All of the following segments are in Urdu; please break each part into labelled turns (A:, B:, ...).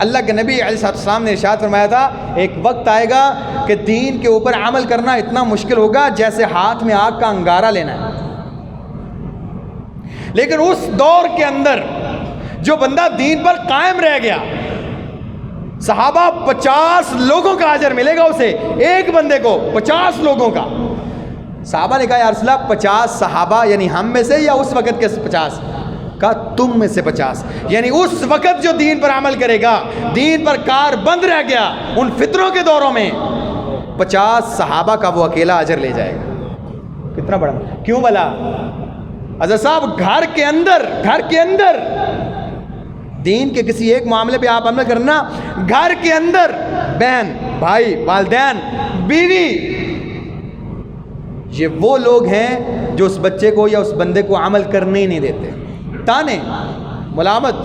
A: اللہ کے نبی علیہ السلام نے ارشاد فرمایا تھا ایک وقت آئے گا کہ دین کے اوپر عمل کرنا اتنا مشکل ہوگا جیسے ہاتھ میں آگ کا انگارہ لینا ہے. لیکن اس دور کے اندر جو بندہ دین پر قائم رہ گیا، صحابہ 50 لوگوں کا اجر ملے گا اسے، ایک بندے کو 50 لوگوں کا. صحابہ نے کہا یا رسول اللہ 50 صحابہ یعنی ہم میں سے یا اس وقت کے 50؟ کہا تم میں سے 50، یعنی اس وقت جو دین پر عمل کرے گا، دین پر کار بند رہ گیا ان فتنوں کے دوروں میں، 50 صحابہ کا وہ اکیلا اجر لے جائے گا. کتنا بڑا! کیوں بلا حضرت صاحب گھر کے اندر دین کے کسی ایک معاملے پہ آپ عمل کرنا، گھر کے اندر بہن بھائی والدین بیوی، یہ وہ لوگ ہیں جو اس بچے کو یا اس بندے کو عمل کرنے ہی نہیں دیتے. تانے، ملامت.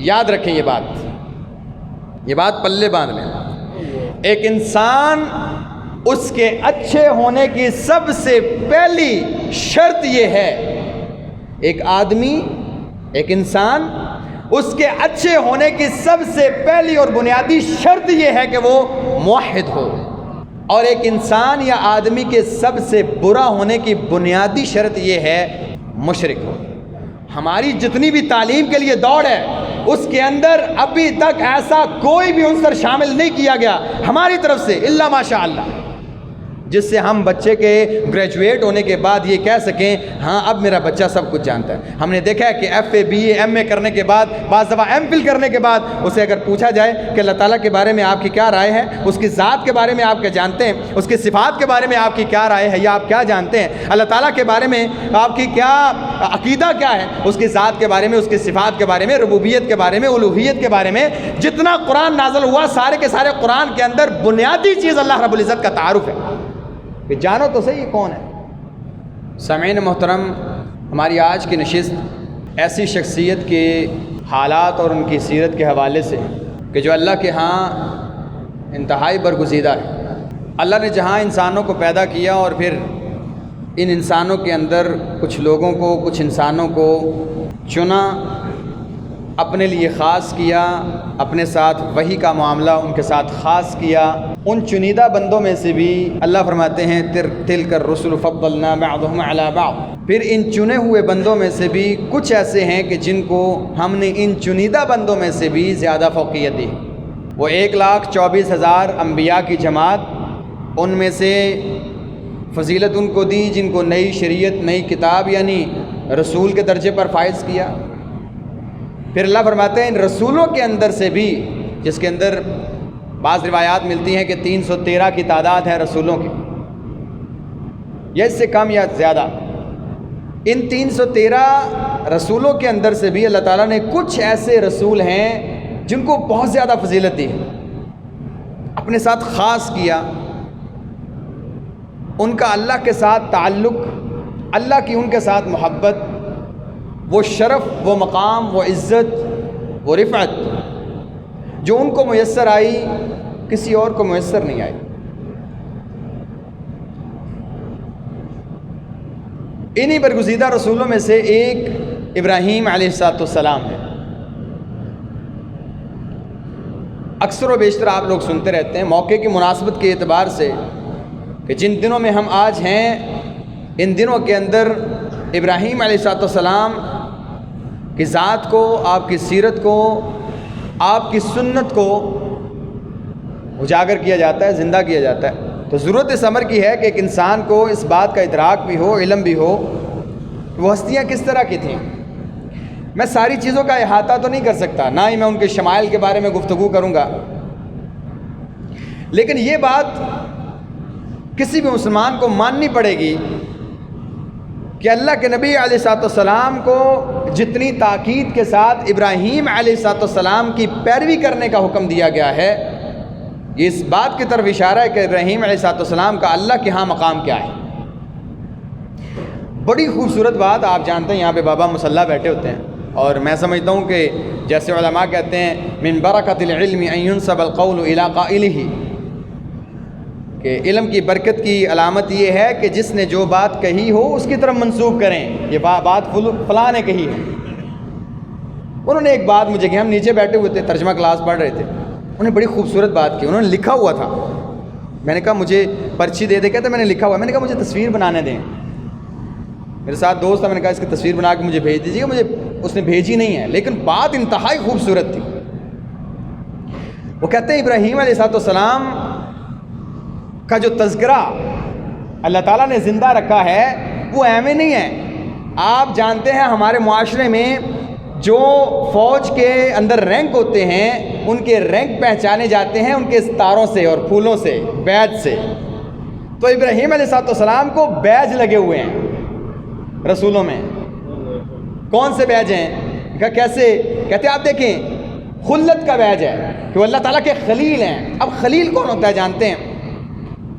A: یاد رکھیں یہ بات پلے باندھ لیں. ایک انسان، اس کے اچھے ہونے کی سب سے پہلی شرط یہ ہے، ایک آدمی، ایک انسان، اس کے اچھے ہونے کی سب سے پہلی اور بنیادی شرط یہ ہے کہ وہ موحد ہو. اور ایک انسان یا آدمی کے سب سے برا ہونے کی بنیادی شرط یہ ہے مشرک ہو. ہماری جتنی بھی تعلیم کے لیے دوڑ ہے، اس کے اندر ابھی تک ایسا کوئی بھی عنصر شامل نہیں کیا گیا ہماری طرف سے الا ماشاء اللہ، جس سے ہم بچے کے گریجویٹ ہونے کے بعد یہ کہہ سکیں ہاں اب میرا بچہ سب کچھ جانتا ہے. ہم نے دیکھا ہے کہ F A B A M A کرنے کے بعد، بعض دفعہ ایم فل کرنے کے بعد اسے اگر پوچھا جائے کہ اللہ تعالیٰ کے بارے میں آپ کی کیا رائے ہے، اس کی ذات کے بارے میں آپ کیا جانتے ہیں، اس کی صفات کے بارے میں آپ کی کیا رائے ہے یا آپ کیا جانتے ہیں، اللہ تعالیٰ کے بارے میں آپ کی کیا عقیدہ کیا ہے، اس کی ذات کے بارے میں، اس کی صفات کے بارے میں، ربوبیت کے بارے میں، الوہیت کے بارے میں، جتنا قرآن نازل ہوا سارے کے سارے قرآن کے اندر بنیادی چیز اللہ رب العزت کا تعارف ہے کہ جانو تو صحیح یہ کون ہے. سامعین محترم، ہماری آج کی نشست ایسی شخصیت کے حالات اور ان کی سیرت کے حوالے سے کہ جو اللہ کے ہاں انتہائی برگزیدہ ہے. اللہ نے جہاں انسانوں کو پیدا کیا اور پھر ان انسانوں کے اندر کچھ لوگوں کو، کچھ انسانوں کو چنا، اپنے لیے خاص کیا، اپنے ساتھ وحی کا معاملہ ان کے ساتھ خاص کیا. ان چنیدہ بندوں میں سے بھی اللہ فرماتے ہیں تلک الرسل فضلنا بعضهم علی بعض. پھر ان چنے ہوئے بندوں میں سے بھی کچھ ایسے ہیں کہ جن کو ہم نے ان چنیدہ بندوں میں سے بھی زیادہ فوقیت دی. وہ 1,24,000 انبیاء کی جماعت، ان میں سے فضیلت ان کو دی جن کو نئی شریعت، نئی کتاب یعنی رسول کے درجے پر فائز کیا. پھر اللہ فرماتے ہیں ان رسولوں کے اندر سے بھی، جس کے اندر بعض روایات ملتی ہیں کہ 313 کی تعداد ہے رسولوں کی، یا اس سے کم یا زیادہ، ان 313 رسولوں کے اندر سے بھی اللہ تعالیٰ نے کچھ ایسے رسول ہیں جن کو بہت زیادہ فضیلت دی، اپنے ساتھ خاص کیا. ان کا اللہ کے ساتھ تعلق، اللہ کی ان کے ساتھ محبت، وہ شرف، وہ مقام، وہ عزت، وہ رفعت جو ان کو میسر آئی کسی اور کو میسر نہیں آئی. انہی برگزیدہ رسولوں میں سے ایک ابراہیم علیہ السلام ہے. اکثر و بیشتر آپ لوگ سنتے رہتے ہیں موقع کی مناسبت کے اعتبار سے کہ جن دنوں میں ہم آج ہیں، ان دنوں کے اندر ابراہیم علیہ السلام کی ذات کو، آپ کی سیرت کو، آپ کی سنت کو اجاگر کیا جاتا ہے، زندہ کیا جاتا ہے. تو ضرورت اس امر کی ہے کہ ایک انسان کو اس بات کا ادراک بھی ہو، علم بھی ہو کہ وہ ہستیاں کس طرح کی تھیں. میں ساری چیزوں کا احاطہ تو نہیں کر سکتا، نہ ہی میں ان کے شمائل کے بارے میں گفتگو کروں گا، لیکن یہ بات کسی بھی مسلمان کو ماننی پڑے گی کہ اللہ کے نبی علیہ السلام کو جتنی تاکید کے ساتھ ابراہیم علیہ السلام کی پیروی کرنے کا حکم دیا گیا ہے، یہ اس بات کی طرف اشارہ ہے کہ ابراہیم علیہ السلام کا اللہ کے ہاں مقام کیا ہے. بڑی خوبصورت بات، آپ جانتے ہیں یہاں پہ بابا مسلح بیٹھے ہوتے ہیں، اور میں سمجھتا ہوں کہ جیسے علماء کہتے ہیں من برکت العلم ان ينسب القول الى قائله، کہ علم کی برکت کی علامت یہ ہے کہ جس نے جو بات کہی ہو اس کی طرف منسوب کریں، یہ بات فلاں نے کہی ہے. انہوں نے ایک بات مجھے کہ ہم نیچے بیٹھے ہوئے تھے، ترجمہ کلاس پڑھ رہے تھے، انہوں نے بڑی خوبصورت بات کی. انہوں نے لکھا ہوا تھا، میں نے کہا مجھے پرچی دے دے. کہتے میں نے لکھا ہوا ہے. میں نے کہا مجھے تصویر بنانے دیں. میرے ساتھ دوست تھا، میں نے کہا اس کی تصویر بنا کے مجھے بھیج دیجیے. مجھے اس نے بھیجی نہیں ہے، لیکن بات انتہائی خوبصورت تھی. وہ کہتے ہیں ابراہیم علیہ السلام کا جو تذکرہ اللہ تعالیٰ نے زندہ رکھا ہے وہ ایویں نہیں ہے. آپ جانتے ہیں ہمارے معاشرے میں جو فوج کے اندر رینک ہوتے ہیں ان کے رینک پہچانے جاتے ہیں ان کے ستاروں سے اور پھولوں سے، بیج سے. تو ابراہیم علیہ السلام کو بیج لگے ہوئے ہیں رسولوں میں. کون سے بیج ہیں؟ کہا کیسے؟ کہتے آپ دیکھیں خلت کا بیج ہے کہ وہ اللہ تعالیٰ کے خلیل ہیں. اب خلیل کون ہوتا ہے جانتے ہیں؟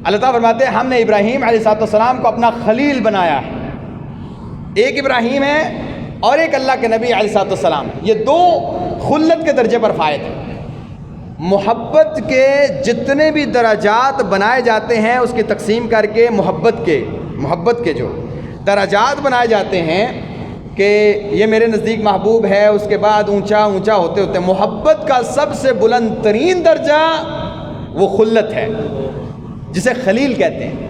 A: اللہ تعالیٰ فرماتے ہیں ہم نے ابراہیم علیہ السلام کو اپنا خلیل بنایا ہے. ایک ابراہیم ہے اور ایک اللہ کے نبی علیہ السلام. یہ دو خلت کے درجے پر فائد ہیں. محبت کے جتنے بھی درجات بنائے جاتے ہیں اس کی تقسیم کر کے محبت کے جو درجات بنائے جاتے ہیں کہ یہ میرے نزدیک محبوب ہے، اس کے بعد اونچا اونچا ہوتے ہوتے محبت کا سب سے بلند ترین درجہ وہ خلت ہے جسے خلیل کہتے ہیں.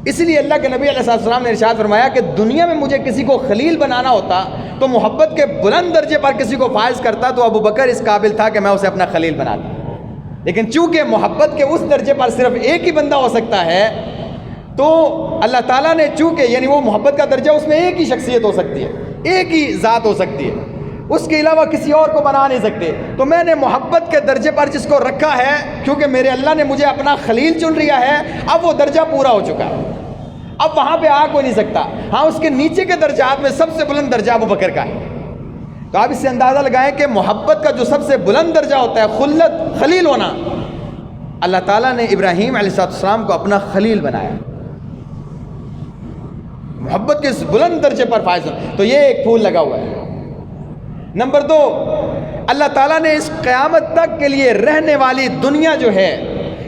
A: اس لیے اللہ کے نبی علیہ السلام نے ارشاد فرمایا کہ دنیا میں مجھے کسی کو خلیل بنانا ہوتا تو محبت کے بلند درجے پر کسی کو فائز کرتا تو ابو بکر اس قابل تھا کہ میں اسے اپنا خلیل بناتا. لیکن چونکہ محبت کے اس درجے پر صرف ایک ہی بندہ ہو سکتا ہے تو اللہ تعالیٰ نے چونکہ یعنی وہ محبت کا درجہ اس میں ایک ہی شخصیت ہو سکتی ہے، ایک ہی ذات ہو سکتی ہے، اس کے علاوہ کسی اور کو بنا نہیں سکتے. تو میں نے محبت کے درجے پر جس کو رکھا ہے کیونکہ میرے اللہ نے مجھے اپنا خلیل چن لیا ہے، اب وہ درجہ پورا ہو چکا ہے، اب وہاں پہ آ کوئی نہیں سکتا. ہاں اس کے نیچے کے درجات میں سب سے بلند درجہ ابو بکر کا ہے. تو آپ اس سے اندازہ لگائیں کہ محبت کا جو سب سے بلند درجہ ہوتا ہے خلت، خلیل ہونا، اللہ تعالیٰ نے ابراہیم علیہ السلام کو اپنا خلیل بنایا. محبت کے اس بلند درجے پر فائز ہونا. تو یہ ایک پھول لگا ہوا ہے. نمبر 2، اللہ تعالیٰ نے اس قیامت تک کے لیے رہنے والی دنیا جو ہے،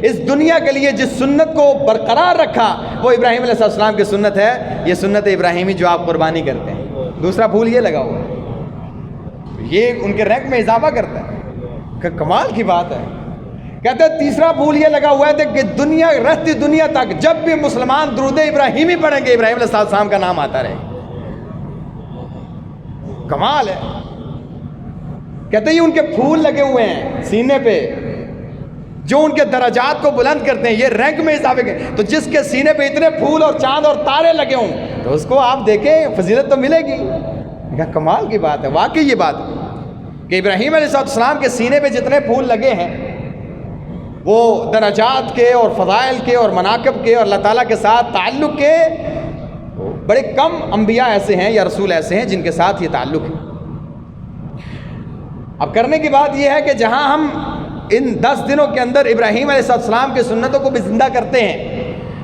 A: اس دنیا کے لیے جس سنت کو برقرار رکھا وہ ابراہیم علیہ السلام کی سنت ہے. یہ سنت ابراہیمی جو آپ قربانی کرتے ہیں. دوسرا پھول یہ لگا ہوا ہے، یہ ان کے رینک میں اضافہ کرتا ہے. کمال کی بات ہے. کہتے ہیں تیسرا پھول یہ لگا ہوا ہے کہ دنیا رہتی دنیا تک جب بھی مسلمان درود ابراہیمی پڑھیں گے ابراہیم علیہ السلام کا نام آتا رہے. کمال ہے. کہتے ہیں ان کے پھول لگے ہوئے ہیں سینے پہ جو ان کے درجات کو بلند کرتے ہیں، یہ رینک میں اضافے کے. تو جس کے سینے پہ اتنے پھول اور چاند اور تارے لگے ہوں تو اس کو آپ دیکھیں فضیلت تو ملے گی. کمال کی بات ہے. واقعی یہ بات کہ ابراہیم علیہ السلام کے سینے پہ جتنے پھول لگے ہیں وہ درجات کے اور فضائل کے اور مناقب کے اور اللہ تعالیٰ کے ساتھ تعلق کے، بڑے کم انبیاء ایسے ہیں یا رسول ایسے ہیں جن کے ساتھ یہ تعلق ہے. اب کرنے کی بات یہ ہے کہ جہاں ہم ان 10 دنوں کے اندر ابراہیم علیہ السلام کی سنتوں کو بھی زندہ کرتے ہیں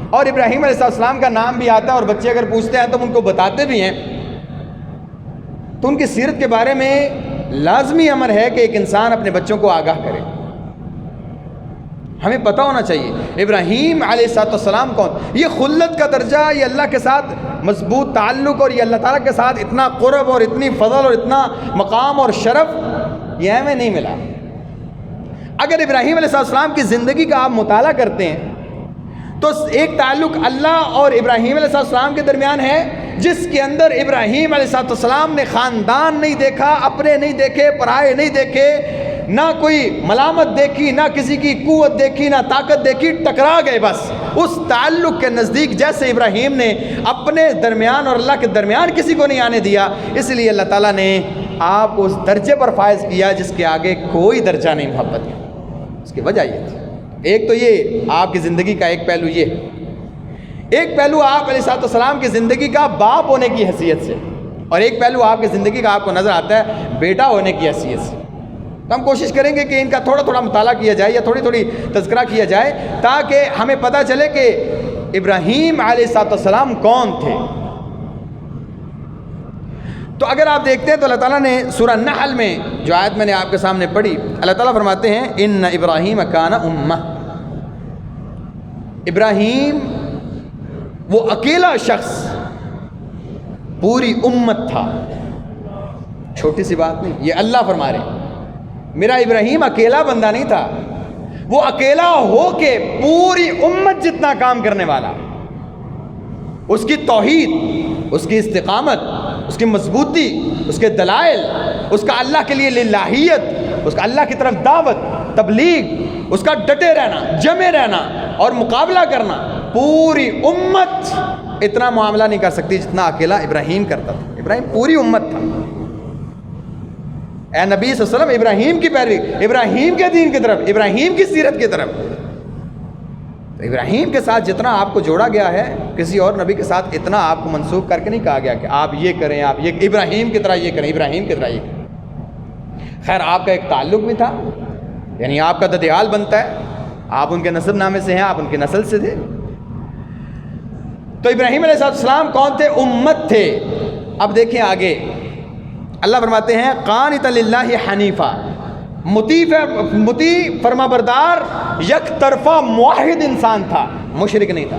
A: اور ابراہیم علیہ السلام کا نام بھی آتا ہے اور بچے اگر پوچھتے ہیں تو ہم ان کو بتاتے بھی ہیں، تو ان کی سیرت کے بارے میں لازمی امر ہے کہ ایک انسان اپنے بچوں کو آگاہ کرے. ہمیں پتہ ہونا چاہیے ابراہیم علیہ السلام کون. یہ خلت کا درجہ، یہ اللہ کے ساتھ مضبوط تعلق اور یہ اللہ تعالیٰ کے ساتھ اتنا قرب اور اتنی فضل اور اتنا مقام اور شرف یہ ہمیں نہیں ملا. اگر ابراہیم علیہ السلام کی زندگی کا آپ مطالعہ کرتے ہیں تو ایک تعلق اللہ اور ابراہیم علیہ السلام کے درمیان ہے جس کے اندر ابراہیم علیہ السلام نے خاندان نہیں دیکھا، اپنے نہیں دیکھے، پرائے نہیں دیکھے، نہ کوئی ملامت دیکھی، نہ کسی کی قوت دیکھی، نہ طاقت دیکھی، ٹکرا گئے. بس اس تعلق کے نزدیک جیسے ابراہیم نے اپنے درمیان اور اللہ کے درمیان کسی کو نہیں آنے دیا، اس لیے اللہ تعالیٰ نے آپ کو اس درجے پر فائز کیا جس کے آگے کوئی درجہ نہیں محبت کا. اس کی وجہ یہ تھی. ایک تو یہ آپ کی زندگی کا ایک پہلو یہ ہے، ایک پہلو آپ علیہ السلام کی زندگی کا باپ ہونے کی حیثیت سے، اور ایک پہلو آپ کی زندگی کا آپ کو نظر آتا ہے بیٹا ہونے کی حیثیت سے. تو ہم کوشش کریں گے کہ ان کا تھوڑا تھوڑا مطالعہ کیا جائے یا تھوڑی تھوڑی تذکرہ کیا جائے تاکہ ہمیں پتہ چلے کہ ابراہیم علیہ السلام کون تھے. تو اگر آپ دیکھتے ہیں تو اللہ تعالیٰ نے سورہ نحل میں جو آیت میں نے آپ کے سامنے پڑھی، اللہ تعالیٰ فرماتے ہیں ان ابراہیم کان امہ. ابراہیم وہ اکیلا شخص پوری امت تھا. چھوٹی سی بات نہیں، یہ اللہ فرما رہے ہیں میرا ابراہیم اکیلا بندہ نہیں تھا، وہ اکیلا ہو کے پوری امت جتنا کام کرنے والا، اس کی توحید، اس کی استقامت، اس کی مضبوطی، اس کے دلائل، اس کا اللہ کے لیے للہیت، اس کا اللہ کی طرف دعوت، تبلیغ، اس کا ڈٹے رہنا، جمے رہنا اور مقابلہ کرنا، پوری امت اتنا معاملہ نہیں کر سکتی جتنا اکیلا ابراہیم کرتا تھا۔ ابراہیم پوری امت تھا۔ اے نبی صلی اللہ علیہ وسلم، ابراہیم کی پیروی، ابراہیم کے دین کی طرف، ابراہیم کی سیرت کی طرف۔ تو ابراہیم کے ساتھ جتنا آپ کو جوڑا گیا ہے، کسی اور نبی کے ساتھ اتنا آپ کو منسوخ کر کے نہیں کہا گیا کہ آپ یہ کریں، آپ یہ ابراہیم کی طرح یہ کریں، ابراہیم کی طرح یہ کریں۔ خیر آپ کا ایک تعلق بھی تھا، یعنی آپ کا ددیال بنتا ہے، آپ ان کے نسب نامے سے ہیں، آپ ان کی نسل سے تھے۔ تو ابراہیم علیہ السلام کون تھے؟ امت تھے۔ اب دیکھیں آگے اللہ فرماتے ہیں قانتا للہ حنیفہ، مطیع فرما بردار، یک طرفہ موحد انسان تھا، مشرک نہیں تھا۔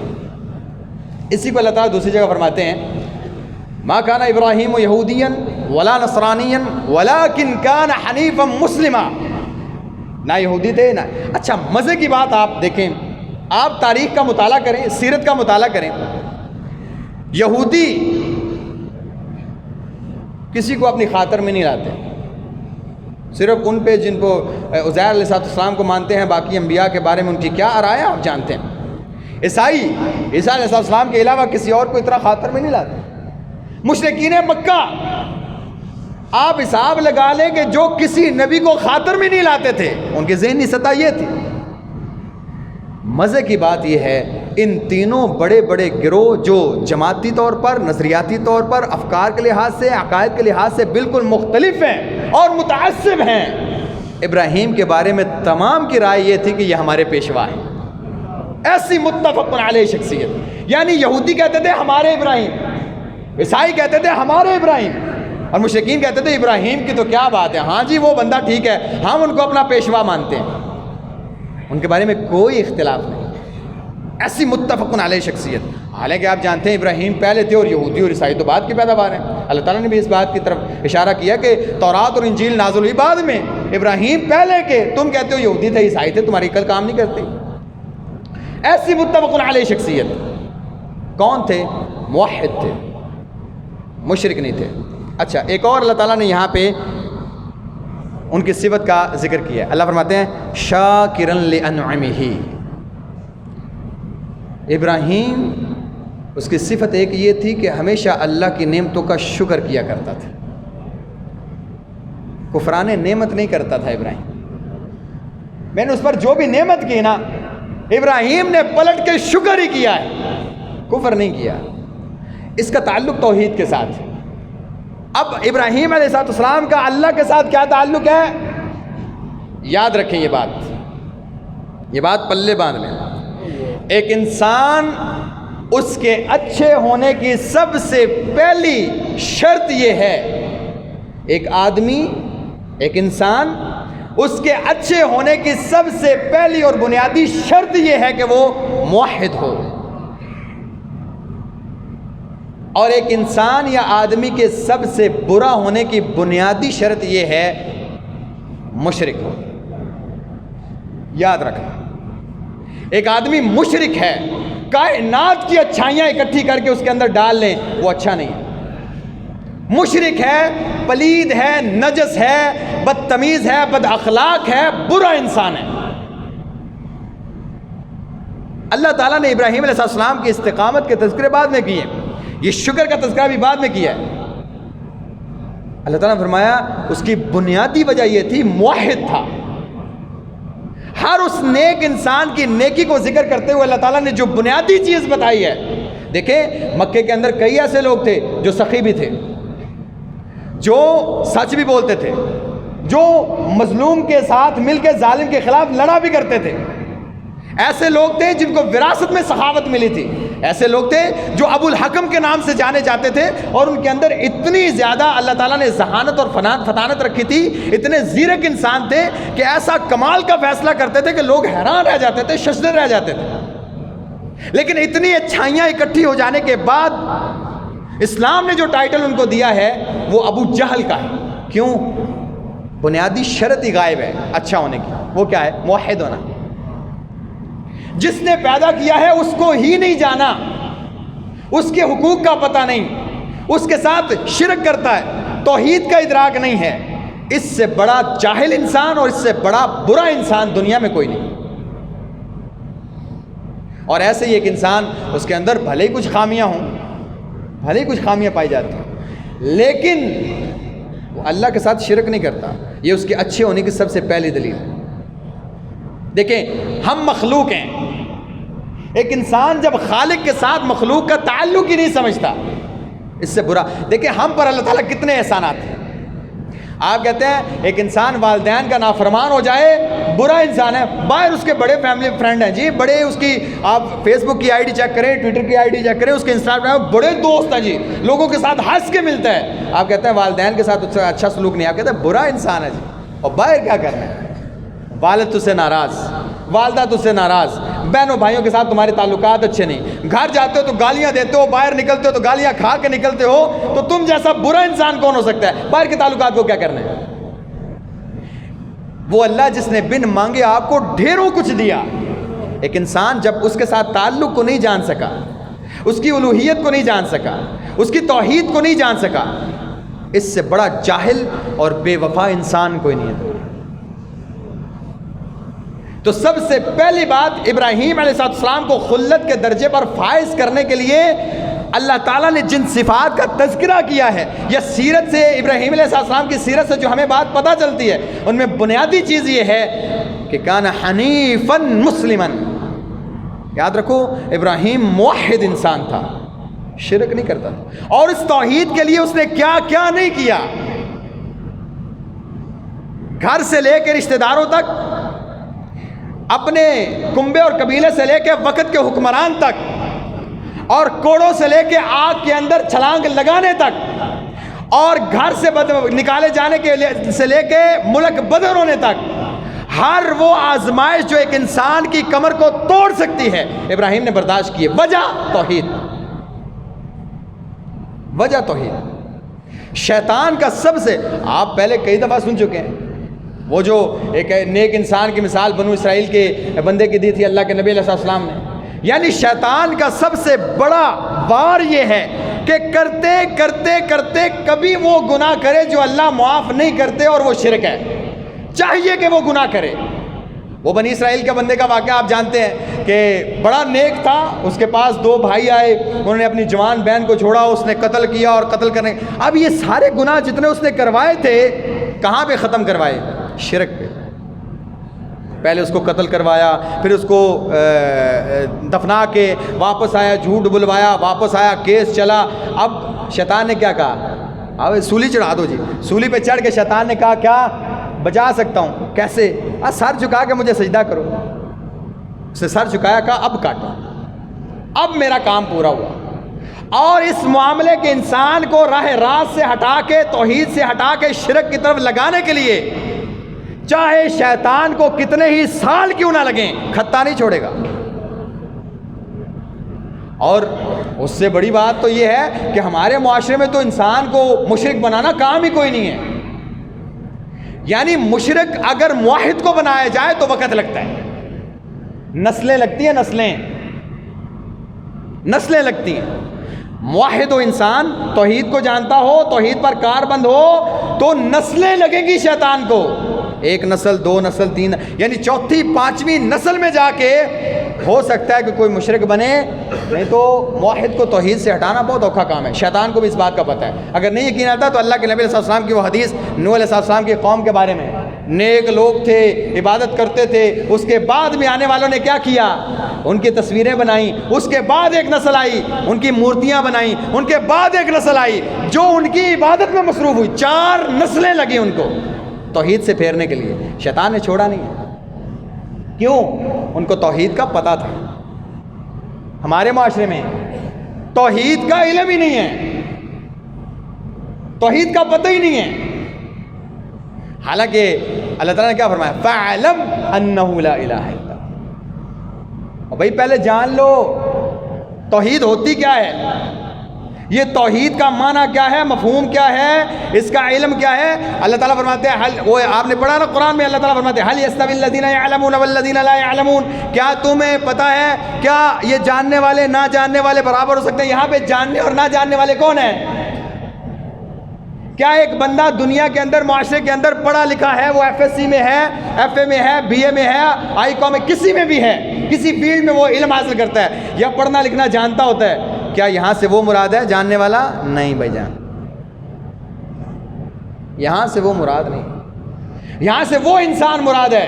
A: اسی کو اللہ تعالیٰ دوسری جگہ فرماتے ہیں ما کان ابراہیم یہودیا ولا نصرانیا ولکن کان حنیفا مسلما، نہ یہودی تھے نہ۔ اچھا مزے کی بات آپ دیکھیں، آپ تاریخ کا مطالعہ کریں، سیرت کا مطالعہ کریں، یہودی کسی کو اپنی خاطر میں نہیں لاتے، صرف ان پہ جن کو عزیر علیہ السلام کو مانتے ہیں، باقی انبیاء کے بارے میں ان کی کیا رائے ہے آپ جانتے ہیں۔ عیسائی عیسیٰ علیہ السلام کے علاوہ کسی اور کو اتنا خاطر میں نہیں لاتے۔ مشرکین مکہ آپ حساب لگا لیں کہ جو کسی نبی کو خاطر میں نہیں لاتے تھے، ان کی ذہنی سطح یہ تھی۔ مزے کی بات یہ ہے ان تینوں بڑے بڑے گروہ جو جماعتی طور پر، نظریاتی طور پر، افکار کے لحاظ سے، عقائد کے لحاظ سے بالکل مختلف ہیں اور متعصب ہیں، ابراہیم کے بارے میں تمام کی رائے یہ تھی کہ یہ ہمارے پیشوا ہیں۔ ایسی متفق علیہ شخصیت، یعنی یہودی کہتے تھے ہمارے ابراہیم، عیسائی کہتے تھے ہمارے ابراہیم، اور مشرکین کہتے تھے ابراہیم کی تو کیا بات ہے، ہاں جی وہ بندہ ٹھیک ہے، ہم ان کو اپنا پیشوا مانتے ہیں، ان کے بارے میں کوئی اختلاف نہیں۔ ایسی متفق علیہ شخصیت، حالانکہ آپ جانتے ہیں ابراہیم پہلے تھے اور یہودی اور عیسائی تو بعد کی پیداوار ہیں۔ اللہ تعالیٰ نے بھی اس بات کی طرف اشارہ کیا کہ تورات اور انجیل نازل ہوئی بعد میں، ابراہیم پہلے کے، تم کہتے ہو یہودی تھے، عیسائی تھے، تمہاری عقل کام نہیں کرتی۔ ایسی متفق علیہ شخصیت کون تھے؟ موحد تھے، مشرک نہیں تھے۔ اچھا ایک اور اللہ تعالیٰ نے یہاں پہ ان کی صفت کا ذکر کیا ہے۔ اللہ فرماتے ہیں شاکرا لانعمہ، ابراہیم اس کی صفت ایک یہ تھی کہ ہمیشہ اللہ کی نعمتوں کا شکر کیا کرتا تھا، کفران نعمت نہیں کرتا تھا ابراہیم۔ میں نے اس پر جو بھی نعمت کی نا، ابراہیم نے پلٹ کے شکر ہی کیا ہے، کفر نہیں کیا۔ اس کا تعلق توحید کے ساتھ ہے۔ اب ابراہیم علیہ السلام کا اللہ کے ساتھ کیا تعلق ہے؟ یاد رکھیں یہ بات پلے باندھ لیں۔ ایک انسان، اس کے اچھے ہونے کی سب سے پہلی شرط یہ ہے، ایک آدمی، ایک انسان، اس کے اچھے ہونے کی سب سے پہلی اور بنیادی شرط یہ ہے کہ وہ موحد ہو، اور ایک انسان یا آدمی کے سب سے برا ہونے کی بنیادی شرط یہ ہے مشرک ہو۔ یاد رکھنا، ایک آدمی مشرک ہے، کائنات کی اچھائیاں اکٹھی کر کے اس کے اندر ڈال لیں، وہ اچھا نہیں ہے۔ مشرک ہے، پلید ہے، نجس ہے، بدتمیز ہے، بد اخلاق ہے، برا انسان ہے۔ اللہ تعالیٰ نے ابراہیم علیہ السلام کی استقامت کے تذکرے بعد میں کیے، یہ شکر کا تذکرہ بھی بعد میں کیا ہے۔ اللہ تعالیٰ نے فرمایا اس کی بنیادی وجہ یہ تھی موحد تھا۔ ہر اس نیک انسان کی نیکی کو ذکر کرتے ہوئے اللہ تعالیٰ نے جو بنیادی چیز بتائی ہے، دیکھیں مکے کے اندر کئی ایسے لوگ تھے جو سخی بھی تھے، جو سچ بھی بولتے تھے، جو مظلوم کے ساتھ مل کے ظالم کے خلاف لڑا بھی کرتے تھے۔ ایسے لوگ تھے جن کو وراثت میں سخاوت ملی تھی، ایسے لوگ تھے جو ابو الحکم کے نام سے جانے جاتے تھے، اور ان کے اندر اتنی زیادہ اللہ تعالیٰ نے ذہانت اور فطانت رکھی تھی، اتنے زیرک انسان تھے کہ ایسا کمال کا فیصلہ کرتے تھے کہ لوگ حیران رہ جاتے تھے، ششدر رہ جاتے تھے۔ لیکن اتنی اچھائیاں اکٹھی ہو جانے کے بعد اسلام نے جو ٹائٹل ان کو دیا ہے وہ ابو جہل کا ہے۔ کیوں؟ بنیادی شرط ہی غائب ہے اچھا ہونے کی. وہ کیا ہے؟ موحد ہونا. جس نے پیدا کیا ہے اس کو ہی نہیں جانا، اس کے حقوق کا پتہ نہیں، اس کے ساتھ شرک کرتا ہے، توحید کا ادراک نہیں ہے. اس سے بڑا جاہل انسان اور اس سے بڑا برا انسان دنیا میں کوئی نہیں. اور ایسے ہی ایک انسان، اس کے اندر بھلے ہی کچھ خامیاں ہوں، بھلے ہی کچھ خامیاں پائی جاتی ہیں، لیکن وہ اللہ کے ساتھ شرک نہیں کرتا. یہ اس کے اچھے ہونے کی سب سے پہلی دلیل ہے. دیکھیں ہم مخلوق ہیں. ایک انسان جب خالق کے ساتھ مخلوق کا تعلق ہی نہیں سمجھتا، اس سے برا. دیکھیں ہم پر اللہ تعالیٰ کتنے احسانات ہیں. آپ کہتے ہیں ایک انسان والدین کا نافرمان ہو جائے برا انسان ہے، باہر اس کے بڑے فیملی فرینڈ ہیں جی، بڑے اس کی آپ فیس بک کی آئی ڈی چیک کریں، ٹویٹر کی آئی ڈی چیک کریں، اس کے انسٹاگرام بڑے دوست ہیں جی، لوگوں کے ساتھ ہنس کے ملتا ہے. آپ کہتے ہیں والدین کے ساتھ اس سے اچھا سلوک نہیں. آپ کہتے ہیں برا انسان ہے جی. اور باہر کیا کرنا ہے؟ والد تجھ سے ناراض، والدہ تجھ سے ناراض، بہنوں بھائیوں کے ساتھ تمہارے تعلقات اچھے نہیں، گھر جاتے ہو تو گالیاں دیتے ہو، باہر نکلتے ہو تو گالیاں کھا کے نکلتے ہو. تو تم جیسا برا انسان کون ہو سکتا ہے؟ باہر کے تعلقات کو کیا کرنا ہے؟ وہ اللہ جس نے بن مانگے آپ کو ڈھیروں کچھ دیا. ایک انسان جب اس کے ساتھ تعلق کو نہیں جان سکا، اس کی الوہیت کو نہیں جان سکا، اس کی توحید کو نہیں جان سکا، اس سے بڑا جاہل اور بے وفا انسان کوئی نہیں ہے. تو سب سے پہلی بات ابراہیم علیہ السلام کو خلت کے درجے پر فائز کرنے کے لیے اللہ تعالیٰ نے جن صفات کا تذکرہ کیا ہے، یا سیرت سے ابراہیم علیہ السلام کی سیرت سے جو ہمیں بات پتہ چلتی ہے، ان میں بنیادی چیز یہ ہے کہ کان حنیفا مسلما. یاد رکھو ابراہیم موحد انسان تھا، شرک نہیں کرتا تھا. اور اس توحید کے لیے اس نے کیا کیا نہیں کیا. گھر سے لے کے رشتہ داروں تک، اپنے کنبے اور قبیلے سے لے کے وقت کے حکمران تک، اور کوڑوں سے لے کے آگ کے اندر چھلانگ لگانے تک، اور گھر سے نکالے جانے کے سے لے کے ملک بدر ہونے تک، ہر وہ آزمائش جو ایک انسان کی کمر کو توڑ سکتی ہے ابراہیم نے برداشت کی ہے. وجہ توحید، وجہ توحید. شیطان کا سب سے، آپ پہلے کئی دفعہ سن چکے ہیں، وہ جو ایک نیک انسان کی مثال بنو اسرائیل کے بندے کی دی تھی اللہ کے نبی علیہ السلام نے. یعنی شیطان کا سب سے بڑا وار یہ ہے کہ کرتے کرتے کرتے کبھی وہ گناہ کرے جو اللہ معاف نہیں کرتے، اور وہ شرک ہے. چاہیے کہ وہ گناہ کرے. وہ بنی اسرائیل کے بندے کا واقعہ آپ جانتے ہیں کہ بڑا نیک تھا، اس کے پاس دو بھائی آئے، انہوں نے اپنی جوان بہن کو چھوڑا، اس نے قتل کیا، اور قتل کرنے، اب یہ سارے گناہ جتنے اس نے کروائے تھے کہاں پہ ختم کروائے؟ شرک پہ. پہلے اس کو قتل کروایا، پھر اس کو دفنا کے واپس آیا، جھوٹ بلوایا، واپس آیا، کیس چلا. اب شیطان نے کیا کہا؟ اب سولی چڑھا دو جی. سولی پہ چڑھ کے شیطان نے کہا کیا بچا سکتا ہوں؟ کیسے؟ سر جھکا کے مجھے سجدہ کرو. اس نے سر جھکایا، کہا اب کاٹو، اب میرا کام پورا ہوا. اور اس معاملے کے انسان کو راہ راست سے ہٹا کے، توحید سے ہٹا کے شرک کی طرف لگانے کے لیے چاہے شیطان کو کتنے ہی سال کیوں نہ لگیں، کھتا نہیں چھوڑے گا. اور اس سے بڑی بات تو یہ ہے کہ ہمارے معاشرے میں تو انسان کو مشرک بنانا کام ہی کوئی نہیں ہے. یعنی مشرک اگر موحد کو بنایا جائے تو وقت لگتا ہے، نسلیں لگتی ہیں، نسلیں لگتی ہیں. موحد و انسان توحید کو جانتا ہو، توحید پر کار بند ہو، تو نسلیں لگیں گی شیطان کو. ایک نسل، دو نسل، تین، یعنی چوتھی پانچویں نسل میں جا کے ہو سکتا ہے کہ کوئی مشرک بنے. نہیں تو موحد کو توحید سے ہٹانا بہت اوکھا کام ہے. شیطان کو بھی اس بات کا پتہ ہے. اگر نہیں یقین آتا تو اللہ کے نبی علیہ السلام کی وہ حدیث نوح علیہ السلام کی قوم کے بارے میں، نیک لوگ تھے، عبادت کرتے تھے، اس کے بعد میں آنے والوں نے کیا کیا؟ ان کی تصویریں بنائیں. اس کے بعد ایک نسل آئی، ان کی مورتیاں بنائیں. ان کے بعد ایک نسل آئی جو ان کی عبادت میں مصروف ہوئی. 4 نسلیں لگیں ان کو توحید سے پھیرنے کے لیے. شیطان نے چھوڑا نہیں ہے. کیوں؟ ان کو توحید کا پتہ تھا. ہمارے معاشرے میں توحید کا علم ہی نہیں ہے، توحید کا پتہ ہی نہیں ہے. حالانکہ اللہ تعالیٰ نے کیا فرمایا؟ فَاعْلَمْ أَنَّهُ لَا إِلَهَ إِلَّا اللَّهُ. اور بھائی پہلے جان لو توحید ہوتی کیا ہے. یہ توحید کا معنی کیا ہے، مفہوم کیا ہے، اس کا علم کیا ہے؟ اللہ تعالیٰ فرماتے ہیں وہ آپ نے پڑھا نا قرآن میں، اللہ تعالیٰ فرماتے ہیں هل يستوي الذين يعلمون والذين لا يعلمون، کیا تمہیں پتہ ہے کیا یہ جاننے والے نہ جاننے والے برابر ہو سکتے ہیں؟ یہاں پہ جاننے اور نہ جاننے والے کون ہیں؟ کیا ایک بندہ دنیا کے اندر معاشرے کے اندر پڑھا لکھا ہے، وہ ایف ایس سی میں ہے، ایف اے میں ہے، بی اے میں ہے، آئی کام میں، کسی میں بھی ہے، کسی فیلڈ میں وہ علم حاصل کرتا ہے یا پڑھنا لکھنا جانتا ہوتا ہے، کیا یہاں سے وہ مراد ہے جاننے والا؟ نہیں بھائی جان، یہاں سے وہ مراد نہیں، یہاں سے وہ انسان مراد ہے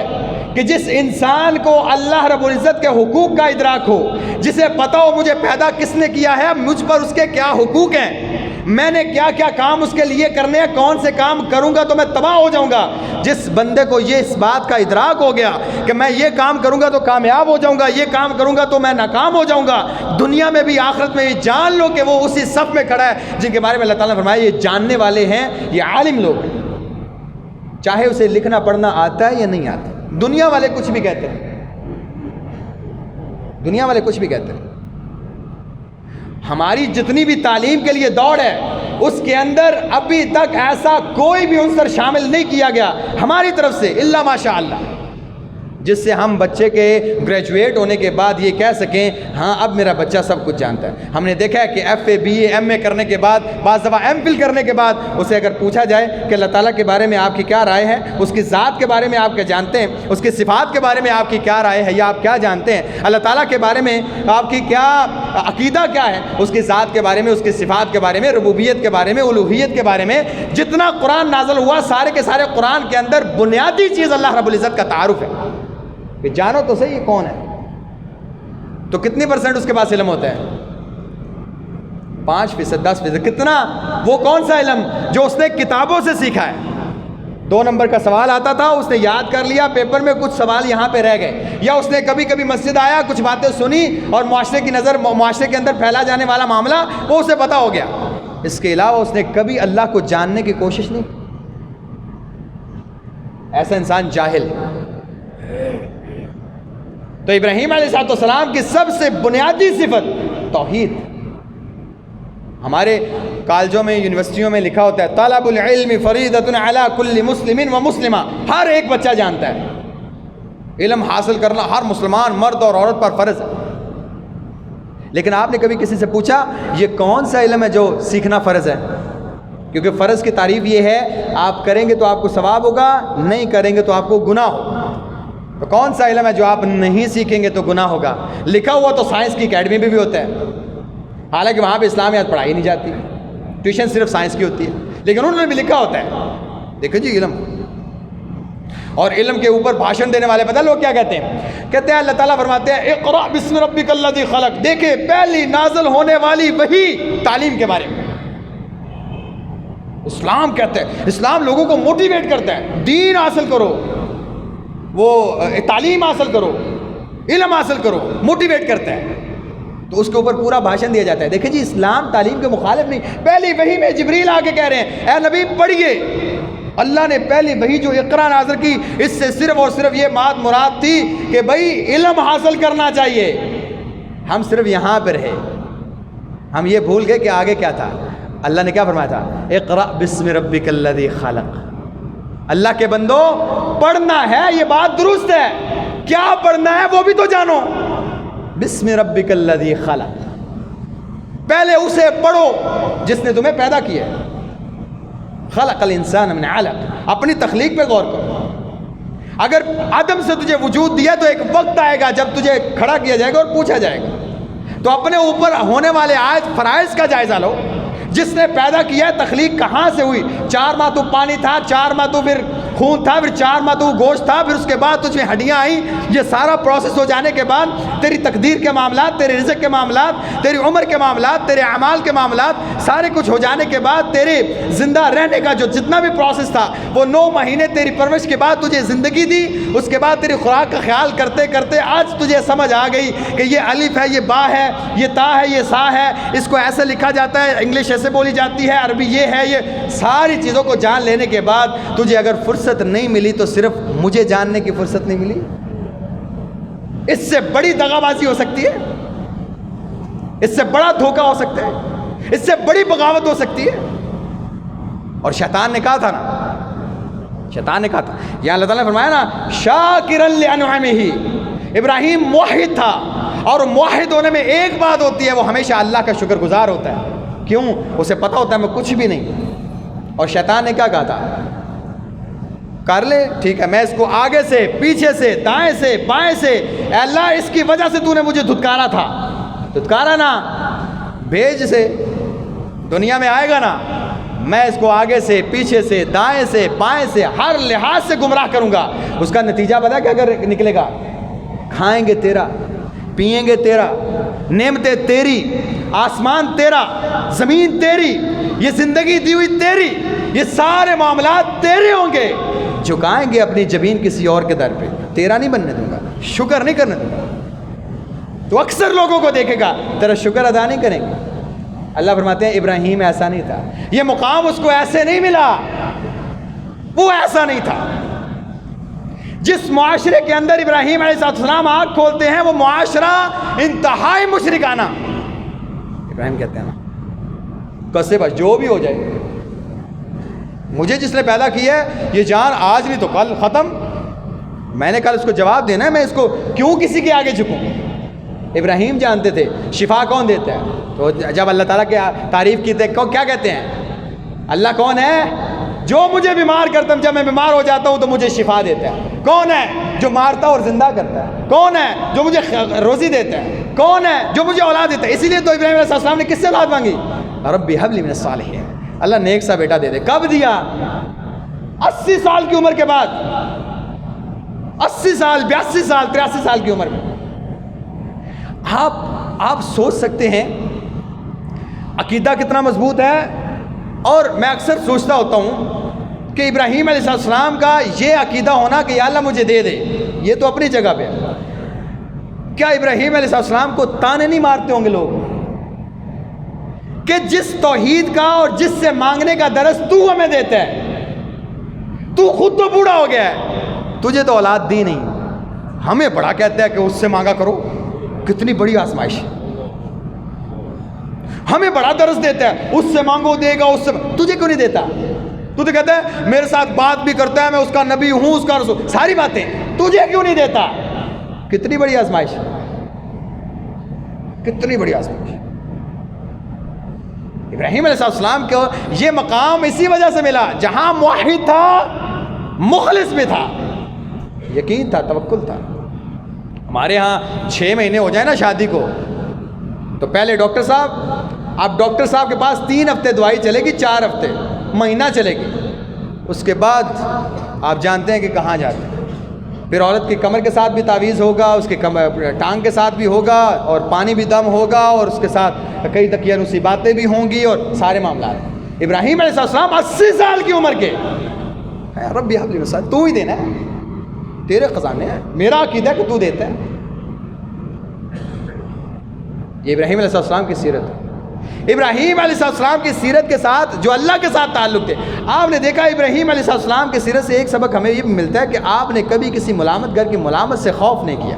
A: کہ جس انسان کو اللہ رب العزت کے حقوق کا ادراک ہو، جسے پتہ ہو مجھے پیدا کس نے کیا ہے، مجھ پر اس کے کیا حقوق ہیں، میں نے کیا کیا کام اس کے لیے کرنے ہیں، کون سے کام کروں گا تو میں تباہ ہو جاؤں گا۔ جس بندے کو یہ اس بات کا ادراک ہو گیا کہ میں یہ کام کروں گا تو کامیاب ہو جاؤں گا، یہ کام کروں گا تو میں ناکام ہو جاؤں گا، دنیا میں بھی آخرت میں بھی، جان لو کہ وہ اسی صف میں کھڑا ہے جن کے بارے میں اللہ تعالیٰ نے فرمایا یہ جاننے والے ہیں، یہ عالم لوگ ہیں، چاہے اسے لکھنا پڑھنا آتا ہے یا نہیں آتا۔ دنیا والے کچھ بھی کہتے ہیں، دنیا والے کچھ بھی کہتے ہیں، ہماری جتنی بھی تعلیم کے لیے دوڑ ہے اس کے اندر ابھی تک ایسا کوئی بھی عنصر شامل نہیں کیا گیا ہماری طرف سے الا ماشاء اللہ، جس سے ہم بچے کے گریجویٹ ہونے کے بعد یہ کہہ سکیں ہاں اب میرا بچہ سب کچھ جانتا ہے۔ ہم نے دیکھا ہے کہ F A, B A, M A کرنے کے بعد، بعض دفعہ ایم فل کرنے کے بعد اسے اگر پوچھا جائے کہ اللہ تعالیٰ کے بارے میں آپ کی کیا رائے ہے، اس کی ذات کے بارے میں آپ کیا جانتے ہیں، اس کی صفات کے بارے میں آپ کی کیا رائے ہے یا آپ کیا جانتے ہیں، اللہ تعالیٰ کے بارے میں آپ کی کیا عقیدہ کیا ہے، اس کی ذات کے بارے میں، اس کی صفات کے بارے میں، ربوبیت کے بارے میں، الوہیت کے بارے میں، جتنا قرآن نازل ہوا سارے کے سارے قرآن کے اندر بنیادی چیز اللہ رب العزت کا تعارف ہے کہ جانو تو صحیح یہ کون ہے۔ تو کتنی پرسنٹ اس کے پاس علم ہوتا ہے؟ 5%، 10%، کتنا؟ وہ کون سا علم جو اس نے کتابوں سے سیکھا ہے؟ 2 نمبر کا سوال آتا تھا، اس نے یاد کر لیا، پیپر میں کچھ سوال یہاں پہ رہ گئے، یا اس نے کبھی کبھی مسجد آیا، کچھ باتیں سنی اور معاشرے کی نظر، معاشرے کے اندر پھیلا جانے والا معاملہ وہ اسے پتا ہو گیا، اس کے علاوہ اس نے کبھی اللہ کو جاننے کی کوشش نہیں۔ ایسا انسان جاہل ہے۔ تو ابراہیم علیہ السلام کی سب سے بنیادی صفت توحید۔ ہمارے کالجوں میں، یونیورسٹیوں میں لکھا ہوتا ہے طلب العلم فریضۃ علی کل مسلم و مسلمہ، ہر ایک بچہ جانتا ہے علم حاصل کرنا ہر مسلمان مرد اور عورت پر فرض ہے۔ لیکن آپ نے کبھی کسی سے پوچھا یہ کون سا علم ہے جو سیکھنا فرض ہے؟ کیونکہ فرض کی تعریف یہ ہے آپ کریں گے تو آپ کو ثواب ہوگا، نہیں کریں گے تو آپ کو گناہ ہوگا۔ تو کون سا علم ہے جو آپ نہیں سیکھیں گے تو گناہ ہوگا؟ لکھا ہوا تو سائنس کی اکیڈمی میں بھی ہوتا ہے، حالانکہ وہاں پہ اسلامیات پڑھائی نہیں جاتی، ٹیوشن صرف سائنس کی ہوتی ہے، لیکن انہوں نے بھی لکھا ہوتا ہے دیکھیں جی علم۔ اور علم کے اوپر بھاشن دینے والے پتہ لوگ کیا کہتے ہیں؟ کہتے ہیں اللہ تعالیٰ فرماتے ہیں اقرأ بسم ربک الذی خلق، دیکھیں پہلی نازل ہونے والی وہی تعلیم کے بارے میں۔ اسلام کہتے ہیں، اسلام لوگوں کو موٹیویٹ کرتا ہے، دین حاصل کرو، وہ تعلیم حاصل کرو، علم حاصل کرو، موٹیویٹ کرتا ہے، تو اس کے اوپر پورا بھاشن دیا جاتا ہے۔ دیکھیں جی اسلام تعلیم کے مخالف نہیں، پہلی وحی میں جبریل آ کے کہہ رہے ہیں اے نبی پڑھیے، اللہ نے پہلی وحی جو اقرا نازل کی اس سے صرف اور صرف یہ بات مراد تھی کہ بھائی علم حاصل کرنا چاہیے۔ ہم صرف یہاں پہ رہے، ہم یہ بھول گئے کہ آگے کیا تھا۔ اللہ نے کیا فرمایا تھا؟ اقرأ بسم ربک الذی خلق۔ اللہ کے بندو پڑھنا ہے، یہ بات درست ہے، کیا پڑھنا ہے وہ بھی تو جانو۔ بسم ربک الذی خلق، پہلے اسے پڑھو جس نے تمہیں پیدا کیا۔ خلق الانسان من علق، اپنی تخلیق پہ غور کرو۔ اگر عدم سے تجھے وجود دیا تو ایک وقت آئے گا جب تجھے کھڑا کیا جائے گا اور پوچھا جائے گا، تو اپنے اوپر ہونے والے فرائض کا جائزہ لو۔ جس نے پیدا کیا ہے، تخلیق کہاں سے ہوئی؟ 4 ماہ تو پانی تھا، 4 ماہ تو پھر خون تھا، پھر 4 ماہ تو گوشت تھا، پھر اس کے بعد تجھ میں ہڈیاں آئیں۔ یہ سارا پروسیس ہو جانے کے بعد تیری تقدیر کے معاملات، تیرے رزق کے معاملات، تیری عمر کے معاملات، تیرے اعمال کے معاملات، سارے کچھ ہو جانے کے بعد تیرے زندہ رہنے کا جو جتنا بھی پروسیس تھا، وہ 9 مہینے تیری پرورش کے بعد تجھے زندگی دی۔ اس کے بعد تیری خوراک کا خیال کرتے کرتے آج تجھے سمجھ آ گئی کہ یہ الف ہے، یہ با ہے، یہ تا ہے، یہ سا ہے، اس کو ایسے لکھا جاتا ہے، انگلش ایسے بولی جاتی ہے، عربی یہ ہے، یہ ساری چیزوں کو جان لینے کے بعد تجھے اگر فرصت نہیں ملی تو صرف مجھے جاننے کی فرصت نہیں ملی۔ اس سے بڑی دغا بازی ہو سکتی ہے، اس سے بڑا دھوکہ ہو سکتا ہے۔ اس سے بڑی بغاوت ہو سکتی ہے؟ اور شیطان نے کہا تھا نا، شیطان نے کہا تھا، یا اللہ تعالیٰ نے فرمایا نا شاکرا لانعمہ، ابراہیم موحد تھا، اور موحد ہونے میں ایک بات ہوتی ہے، وہ ہمیشہ اللہ کا شکر گزار ہوتا ہے۔ کیوں؟ اسے پتہ ہوتا ہے میں کچھ بھی نہیں۔ اور شیطان نے کیا کہا تھا؟ کر لے، ٹھیک ہے، میں اس کو آگے سے، پیچھے سے، دائیں سے، بائیں سے، اے اللہ اس کی وجہ سے تو نے مجھے دھتکارا تھا، دھتکارا نا، بھیج سے، دنیا میں آئے گا نا، میں اس کو آگے سے، پیچھے سے، دائیں سے، بائیں سے، ہر لحاظ سے گمراہ کروں گا۔ اس کا نتیجہ پتہ کیا نکلے گا؟ کھائیں گے تیرا، پئیں گے تیرا، نعمتیں تیری، آسمان تیرا، زمین تیری، یہ زندگی دی ہوئی تیری، یہ سارے معاملات تیرے ہوں گے۔ جھکائیں گے اپنی جبین کسی اور کے در پہ، تیرا نہیں بننے دوں گا، شکر نہیں کرنے دوں گا۔ تو اکثر لوگوں کو دیکھے گا تیرا شکر ادا نہیں کریں گے۔ اللہ فرماتے ہیں ابراہیم ایسا نہیں تھا، یہ مقام اس کو ایسے نہیں ملا، وہ ایسا نہیں تھا۔ جس معاشرے کے اندر ابراہیم علیہ السلام آنکھ کھولتے ہیں وہ معاشرہ انتہائی مشرکانہ۔ ابراہیم کہتے ہیں نا کسے بس جو بھی ہو جائے، مجھے جس نے پیدا کیا ہے یہ جان آج نہیں تو کل ختم، میں نے کل اس کو جواب دینا ہے، میں اس کو کیوں کسی کے آگے جھکوں؟ ابراہیم جانتے تھے شفا کون دیتا ہے۔ تو جب اللہ تعالیٰ کی تعریف کی تھے کیا کہتے ہیں؟ اللہ کون ہے؟ جو مجھے بیمار کرتا ہے، جب میں بیمار ہو جاتا ہوں تو مجھے شفا دیتا ہے۔ کون ہے؟ جو مارتا اور زندہ کرتا ہے۔ کون ہے؟ جو مجھے روزی دیتا ہے۔ کون ہے؟ جو مجھے اولاد دیتا ہے۔ اسی لیے تو ابراہیم علیہ السلام نے کس سے اولاد مانگی؟ ربی حب لی من الصالحین، اللہ نیک سا بیٹا دے دے۔ کب دیا؟ 80 سال کی عمر کے بعد، 80 سال، 82 سال، 83 سال کی عمر میں۔ آپ سوچ سکتے ہیں عقیدہ کتنا مضبوط ہے۔ اور میں اکثر سوچتا ہوتا ہوں کہ ابراہیم علیہ السلام کا یہ عقیدہ ہونا کہ یا اللہ مجھے دے دے، یہ تو اپنی جگہ پہ ہے۔ کیا ابراہیم علیہ السلام کو تانے نہیں مارتے ہوں گے لوگ کہ جس توحید کا اور جس سے مانگنے کا درس تو ہمیں دیتا ہے، تو خود تو بوڑھا ہو گیا ہے، تجھے تو اولاد دی نہیں، ہمیں بڑا کہتا ہے کہ اس سے مانگا کرو، کتنی بڑی آزمائش، ہمیں بڑا درس دیتا ہے، اس سے مانگو دے گا، اس سے، تجھے کیوں نہیں دیتا؟ تو کہتا ہے میرے ساتھ بات بھی کرتا ہے، میں اس کا نبی ہوں، اس کا رسول، ساری باتیں، تجھے کیوں نہیں دیتا؟ کتنی بڑی آزمائش، کتنی بڑی آزمائش۔ ابراہیم علیہ السلام کو یہ مقام اسی وجہ سے ملا، جہاں موحد تھا، مخلص بھی تھا، یقین تھا، توکل تھا۔ ہمارے ہاں 6 مہینے ہو جائے نا شادی کو، تو پہلے ڈاکٹر صاحب، اب ڈاکٹر صاحب کے پاس 3 ہفتے دوائی چلے گی، 4 ہفتے، مہینہ چلے گی، اس کے بعد آپ جانتے ہیں کہ کہاں جاتے ہیں۔ پھر عورت کی کمر کے ساتھ بھی تعویذ ہوگا، اس کی ٹانگ کے ساتھ بھی ہوگا، اور پانی بھی دم ہوگا، اور اس کے ساتھ کئی تکیہ باتیں بھی ہوں گی، اور سارے معاملات۔ ابراہیم علیہ السلام 80 سال کی عمر کے، ربی حب لی من الصالحین، تو ہی دینا ہے، تیرے خزانے ہیں، میرا عقیدہ ہے کہ تو دیتا ہے۔ یہ ابراہیم علیہ السلام کی سیرت ہے۔ ابراہیم علیہ السلام کی سیرت کے ساتھ جو اللہ کے ساتھ تعلق تھے، آپ نے دیکھا ابراہیم علیہ السلام کی سیرت سے ایک سبق ہمیں یہ ملتا ہے کہ آپ نے کبھی کسی ملامت گر کی ملامت سے خوف نہیں کیا۔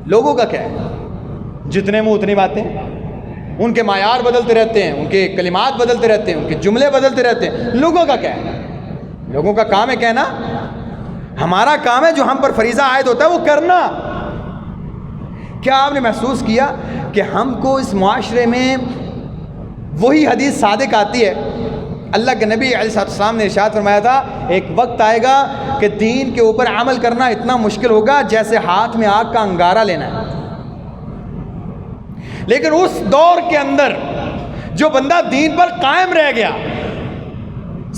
A: لوگوں کا کیا ہے؟ جتنے منہ اتنی باتیں، ان کے معیار بدلتے رہتے ہیں، ان کے کلمات بدلتے رہتے ہیں، ان کے جملے بدلتے رہتے ہیں۔ لوگوں کا کیا ہے؟ لوگوں کا کام ہے کہنا، ہمارا کام ہے جو ہم پر فریضہ عائد ہوتا ہے وہ کرنا۔ کیا آپ نے محسوس کیا کہ ہم کو اس معاشرے میں وہی حدیث صادق آتی ہے؟ اللہ کے نبی علیہ السلام نے ارشاد فرمایا تھا ایک وقت آئے گا کہ دین کے اوپر عمل کرنا اتنا مشکل ہوگا جیسے ہاتھ میں آگ کا انگارہ لینا ہے۔ لیکن اس دور کے اندر جو بندہ دین پر قائم رہ گیا،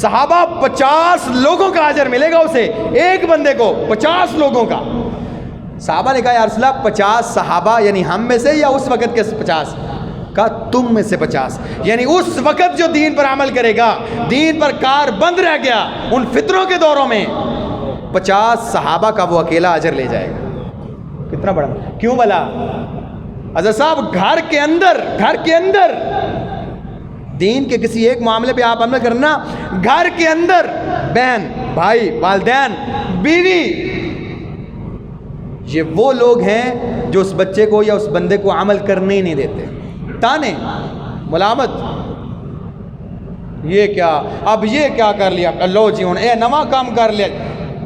A: صحابہ 50 لوگوں کا اجر ملے گا اسے، ایک بندے کو 50 لوگوں کا۔ صحابہ نے کہا یا رسول اللہ 50 صحابہ یعنی ہم میں سے یا اس وقت کے 50؟ کہا تم میں سے 50، یعنی اس وقت جو دین پر عمل کرے گا، دین پر کار بند رہ گیا ان فتنوں کے دوروں میں، 50 صحابہ کا وہ اکیلا اجر لے جائے گا۔ کتنا بڑا، کیوں بلا حضرت صاحب گھر کے اندر دین کے کسی ایک معاملے پہ آپ عمل کرنا، گھر کے اندر بہن، بھائی، والدین، بیوی، یہ وہ لوگ ہیں جو اس بچے کو یا اس بندے کو عمل کرنے ہی نہیں دیتے۔ تانے, ملامت. یہ کیا, اب یہ کیا کر لیا, لو جی اے نواں کام کر لیا.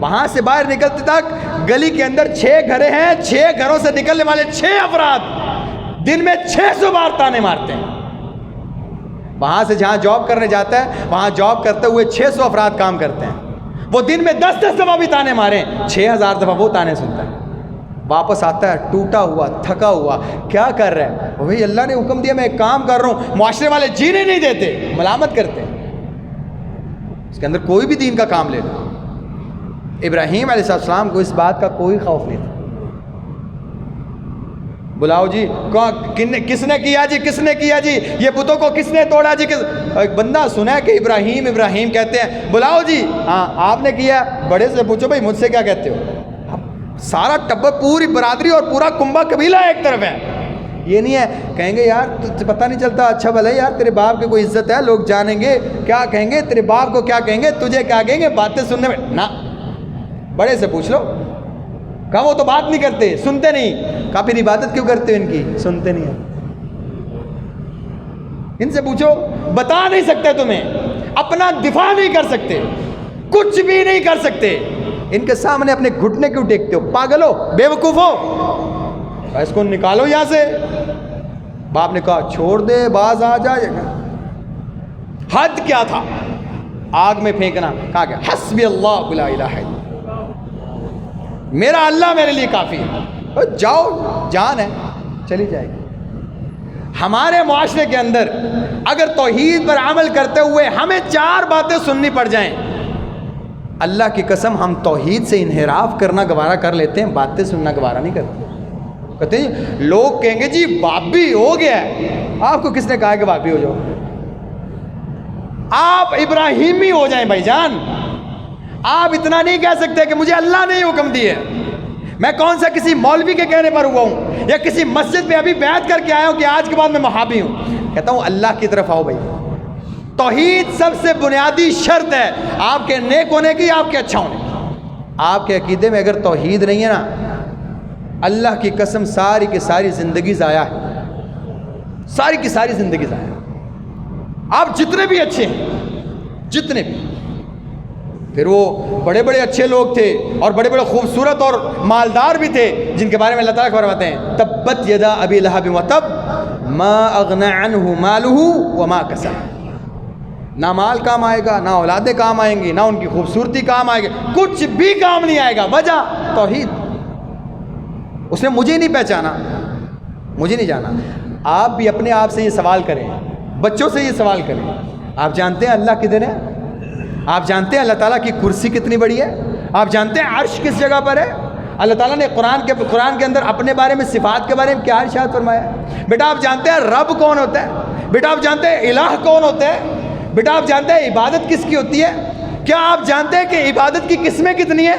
A: وہاں سے باہر نکلتے تک گلی کے اندر 6 گھریں ہیں, 6 گھروں سے نکلنے والے 6 افراد دن میں 600 بار تانے مارتے ہیں. وہاں سے جہاں جاب کرنے جاتا ہے وہاں جاب کرتے ہوئے 600 افراد کام کرتے ہیں. وہ دن میں 10-10 دفعہ بھی تانے ماریں, 6000 دفعہ وہ تانے سنتا ہے. واپس آتا ہے ٹوٹا ہوا, تھکا ہوا, کیا کر رہا ہے؟ بھائی اللہ نے حکم دیا, میں ایک کام کر رہا ہوں. معاشرے والے جینے نہیں دیتے, ملامت کرتے ہیں. اس کے اندر کوئی بھی دین کا کام لے لو. ابراہیم علیہ السلام کو اس بات کا کوئی خوف نہیں تھا. بلاؤ جی, کس نے کیا جی, کس نے کیا جی, یہ بتوں کو کس نے توڑا جی. ایک بندہ سنا ہے کہ ابراہیم ابراہیم کہتے ہیں, بلاؤ جی, ہاں آپ نے کیا, بڑے سے پوچھو بھائی مجھ سے کیا کہتے ہو. سارا ٹبر, پوری برادری اور پورا کنبہ قبیلہ ایک طرف ہے. یہ نہیں ہے, کہیں گے یار تجھے پتہ نہیں چلتا, اچھا بھلا یار تیرے باپ کی کوئی عزت ہے, لوگ جانیں گے کیا کہیں گے, تیرے باپ کو کیا کہیں گے, تجھے کیا کہیں گے, باتیں سننے میں نہ. بڑے سے پوچھ لو, کہا وہ تو بات نہیں کرتے, سنتے نہیں. کہا پھر عبادت کیوں کرتے ہو ان کی, سنتے نہیں ہیں. ان سے پوچھو, بتا نہیں سکتے تمہیں, اپنا دفاع نہیں کر سکتے, کچھ بھی نہیں کر سکتے. ان کے سامنے اپنے گھٹنے کیوں ٹیکتے ہو, پاگل ہو, بے وقوف ہو, اس کو نکالو یہاں سے. باپ نے کہا چھوڑ دے, باز آ جائے گا. حد کیا تھا, آگ میں پھینکنا. کہا کہ حسبی اللہ لا الہ الا میرا اللہ میرے لیے کافی ہے. جاؤ, جان ہے, چلی جائے گی. ہمارے معاشرے کے اندر اگر توحید پر عمل کرتے ہوئے ہمیں 4 باتیں سننی پڑ جائیں, اللہ کی قسم ہم توحید سے انحراف کرنا گوارا کر لیتے ہیں, باتیں سننا گوارا نہیں کرتے. کہتے ہیں لوگ کہیں گے جی بابی ہو گیا ہے. آپ کو کس نے کہا کہ بابی ہو جاؤ؟ آپ ابراہیمی ہو جائیں بھائی جان. آپ اتنا نہیں کہہ سکتے کہ مجھے اللہ نے حکم دی ہے. میں کون سا کسی مولوی کے کہنے پر ہوا ہوں, یا کسی مسجد میں ابھی بیعت کر کے آیا ہوں کہ آج کے بعد میں وہابی ہوں. کہتا ہوں اللہ کی طرف آؤ بھائی. توحید سب سے بنیادی شرط ہے آپ کے نیک ہونے کی, آپ کے اچھا ہونے کی. آپ کے عقیدے میں اگر توحید نہیں ہے نا, اللہ کی قسم ساری کی ساری زندگی ضائع ہے, ساری کی ساری زندگی ضائع ہے. آپ جتنے بھی اچھے ہیں, جتنے بھی, پھر وہ بڑے بڑے اچھے لوگ تھے اور بڑے بڑے خوبصورت اور مالدار بھی تھے, جن کے بارے میں اللہ تعالیٰ فرماتے ہیں تبت یدا ابی لہب وتب ما اغنى عنہ مالہ وما کسب. نہ مال کام آئے گا, نہ اولادیں کام آئیں گی, نہ ان کی خوبصورتی کام آئے گی, کچھ بھی کام نہیں آئے گا. وجہ توحید. اس نے مجھے نہیں پہچانا, مجھے نہیں جانا. آپ بھی اپنے آپ سے یہ سوال کریں, بچوں سے یہ سوال کریں, آپ جانتے ہیں اللہ کدھر ہے؟ آپ جانتے ہیں اللہ تعالیٰ کی کرسی کتنی بڑی ہے؟ آپ جانتے ہیں عرش کس جگہ پر ہے؟ اللہ تعالیٰ نے قرآن کے اندر اپنے بارے میں, صفات کے بارے میں کیا ارشاد فرمایا ہے؟ بیٹا آپ جانتے ہیں رب کون ہوتا ہے؟ بیٹا آپ جانتے ہیں الہ کون ہوتا ہے؟ بیٹا آپ جانتے ہیں عبادت کس کی ہوتی ہے؟ کیا آپ جانتے ہیں کہ عبادت کی قسمیں کتنی ہیں؟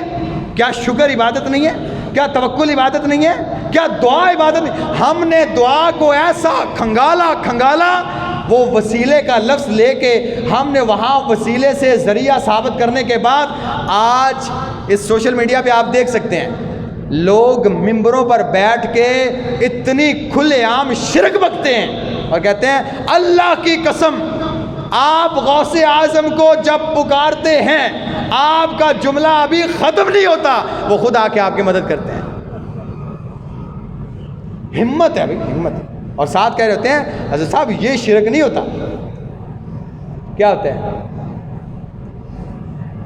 A: کیا شکر عبادت نہیں ہے؟ کیا توکل عبادت نہیں ہے؟ کیا دعا عبادت نہیں؟ ہم نے دعا کو ایسا کھنگالا, وہ وسیلے کا لفظ لے کے ہم نے وہاں وسیلے سے ذریعہ ثابت کرنے کے بعد آج اس سوشل میڈیا پہ آپ دیکھ سکتے ہیں لوگ ممبروں پر بیٹھ کے اتنی کھلے عام شرک بکتے ہیں اور کہتے ہیں اللہ کی قسم آپ غوث اعظم کو جب پکارتے ہیں آپ کا جملہ ابھی ختم نہیں ہوتا, وہ خود آ کے آپ کی مدد کرتے ہیں. ہمت ہے بھائی, ہمت ہے. اور ساتھ کہہ رہے ہوتے ہیں حضرت صاحب یہ شرک نہیں ہوتا. کیا ہوتا ہے؟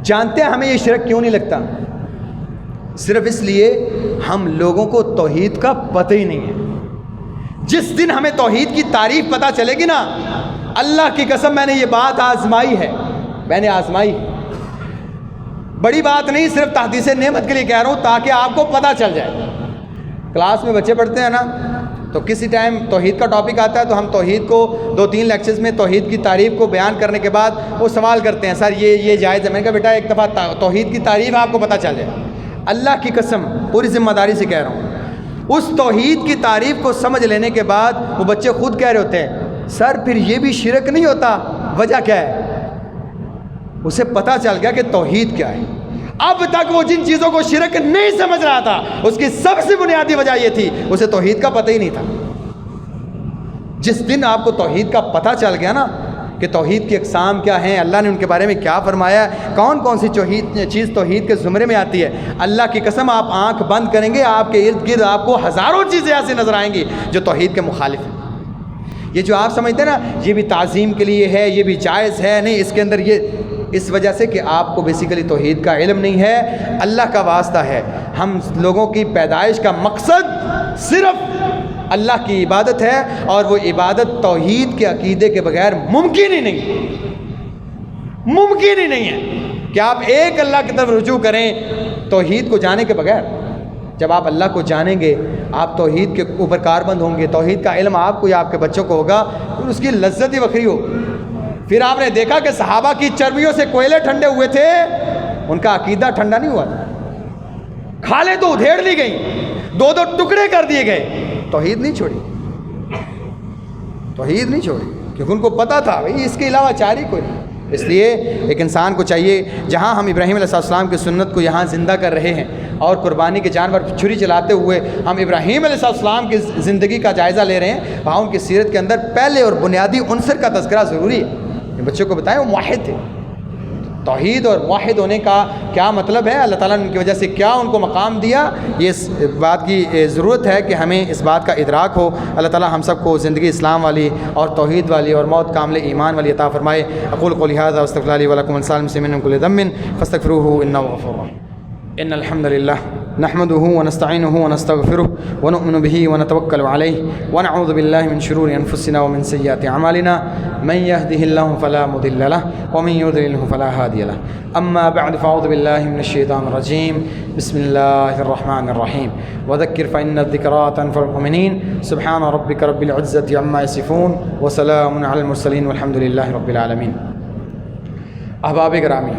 A: جانتے ہیں ہمیں یہ شرک کیوں نہیں لگتا؟ صرف اس لیے ہم لوگوں کو توحید کا پتہ ہی نہیں ہے. جس دن ہمیں توحید کی تعریف پتہ چلے گی نا, اللہ کی قسم میں نے یہ بات آزمائی ہے, میں نے آزمائی ہے. بڑی بات نہیں, صرف تحدیث نعمت کے لیے کہہ رہا ہوں تاکہ آپ کو پتہ چل جائے. کلاس میں بچے پڑھتے ہیں نا, تو کسی ٹائم توحید کا ٹاپک آتا ہے تو ہم توحید کو 2-3 لیکچرز میں توحید کی تعریف کو بیان کرنے کے بعد وہ سوال کرتے ہیں سر یہ جائز ہے؟ میں نے کہا بیٹا ایک دفعہ توحید کی تعریف آپ کو پتہ چل جائے. اللہ کی قسم پوری ذمہ داری سے کہہ رہا ہوں, اس توحید کی تعریف کو سمجھ لینے کے بعد وہ بچے خود کہہ رہے ہوتے ہیں سر پھر یہ بھی شرک نہیں ہوتا. وجہ کیا ہے؟ اسے پتہ چل گیا کہ توحید کیا ہے. اب تک وہ جن چیزوں کو شرک نہیں سمجھ رہا تھا اس کی سب سے بنیادی وجہ یہ تھی اسے توحید کا پتہ ہی نہیں تھا. جس دن آپ کو توحید کا پتہ چل گیا نا کہ توحید کی اقسام کیا ہیں، اللہ نے ان کے بارے میں کیا فرمایا ہے، کون کون سی چیز توحید کے زمرے میں آتی ہے، اللہ کی قسم آپ آنکھ بند کریں گے آپ کے ارد گرد آپ کو ہزاروں چیزیں ایسے نظر آئیں گی جو توحید کے مخالف ہیں۔ یہ جو آپ سمجھتے ہیں نا یہ بھی تعظیم کے لیے ہے، یہ بھی جائز ہے، نہیں، اس کے اندر یہ اس وجہ سے کہ آپ کو بیسیکلی توحید کا علم نہیں ہے، اللہ کا واسطہ ہے۔ ہم لوگوں کی پیدائش کا مقصد صرف اللہ کی عبادت ہے، اور وہ عبادت توحید کے عقیدے کے بغیر ممکن ہی نہیں، ممکن ہی نہیں ہے کہ آپ ایک اللہ کی طرف رجوع کریں توحید کو جانے کے بغیر۔ جب آپ اللہ کو جانیں گے آپ توحید کے اوپر کاربند ہوں گے، توحید کا علم آپ کو یا آپ کے بچوں کو ہوگا، پھر اس کی لذت ہی وکری ہو۔ پھر آپ نے دیکھا کہ صحابہ کی چربیوں سے کوئلے ٹھنڈے ہوئے تھے، ان کا عقیدہ ٹھنڈا نہیں ہوا تھا، کھالیں تو ادھیڑ لی گئی، دو دو ٹکڑے کر دیے گئے، توحید نہیں چھوڑی، توحید نہیں چھوڑی، کیونکہ ان کو پتہ تھا بھئی اس کے علاوہ چاری کوئی نہیں۔ اس لیے ایک انسان کو چاہیے، جہاں ہم ابراہیم علیہ السلام کی سنت کو یہاں زندہ کر رہے ہیں اور قربانی کے جانور چھری چلاتے ہوئے ہم ابراہیم علیہ السلام کی زندگی کا جائزہ لے رہے ہیں، وہاں ان کی سیرت کے اندر پہلے اور بنیادی عنصر کا تذکرہ ضروری ہے۔ بچوں کو بتائیں وہ موحد تھے، توحید اور موحد ہونے کا کیا مطلب ہے، اللہ تعالیٰ نے ان کی وجہ سے کیا ان کو مقام دیا، یہ اس بات کی ضرورت ہے کہ ہمیں اس بات کا ادراک ہو۔ اللہ تعالیٰ ہم سب کو زندگی اسلام والی اور توحید والی اور موت کامل ایمان والی عطا فرمائے۔ اقول قولی ھذا واستغفر اللہ لی ولکم ولسائر المسلمین من کل ذنب فاستغفروہ انہ غفور رحیم۔ ان الحمد للہ نحمده ونستعینه ونستغفره ونؤمن به ونتوکل علیہ ونعوذ باللہ من شرور انفسنا ومن سیئات اعمالنا من يهده الله فلا مضل له ومن يضلل فلا هادي له اما بعد فاعوذ باللہ من الشیطان الرجیم بسم اللہ الرحمن الرحیم وذکر فإن الذکرى تنفع المؤمنین سبحان ربک رب العزة عما یصفون وسلام علی المرسلین والحمد للہ رب العالمین۔ احباب گرامی،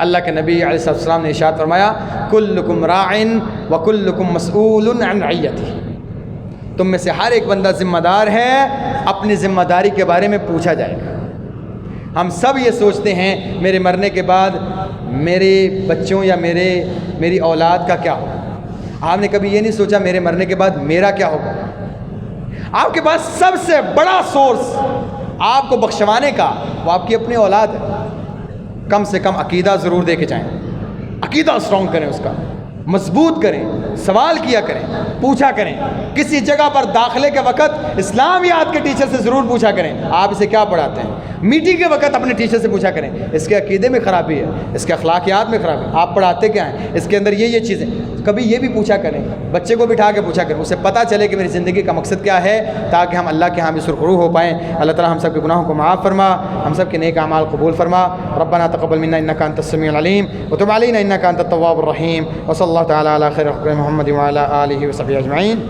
A: اللہ کے نبی علیہ السلام نے ارشاد فرمایا کلکم راع وکلکم مسئول عن رعیتہ، تم میں سے ہر ایک بندہ ذمہ دار ہے، اپنی ذمہ داری کے بارے میں پوچھا جائے گا۔ ہم سب یہ سوچتے ہیں میرے مرنے کے بعد میرے بچوں یا میری اولاد کا کیا ہوگا، آپ نے کبھی یہ نہیں سوچا میرے مرنے کے بعد میرا کیا ہوگا؟ آپ کے پاس سب سے بڑا سورس آپ کو بخشوانے کا وہ آپ کی اپنی اولاد ہے۔ کم سے کم عقیدہ ضرور دے کے جائیں، عقیدہ اسٹرانگ کریں، اس کا مضبوط کریں، سوال کیا کریں، پوچھا کریں، کسی جگہ پر داخلے کے وقت اسلامیات کے ٹیچر سے ضرور پوچھا کریں آپ اسے کیا پڑھاتے ہیں، میٹنگ کے وقت اپنے ٹیچر سے پوچھا کریں اس کے عقیدے میں خرابی ہے، اس کے اخلاقیات میں خرابی ہے، آپ پڑھاتے کیا ہیں، اس کے اندر یہ چیزیں، کبھی یہ بھی پوچھا کریں، بچے کو بٹھا کے پوچھا کریں، اسے پتہ چلے کہ میری زندگی کا مقصد کیا ہے، تاکہ ہم اللہ کے ہاں بھی سرخرو ہو پائیں۔ اللہ تعالیٰ ہم سب کے گناہوں کو معاف فرما، ہم سب کے نیک اعمال قبول فرما۔ ربنا تقبل منا انک انت السمیع العلیم وتب علینا انک انت التواب الرحیم، وصلی اللہ تعالیٰ علی خیر خلق محمد وعلی آلہ وصحبہ اجمعین۔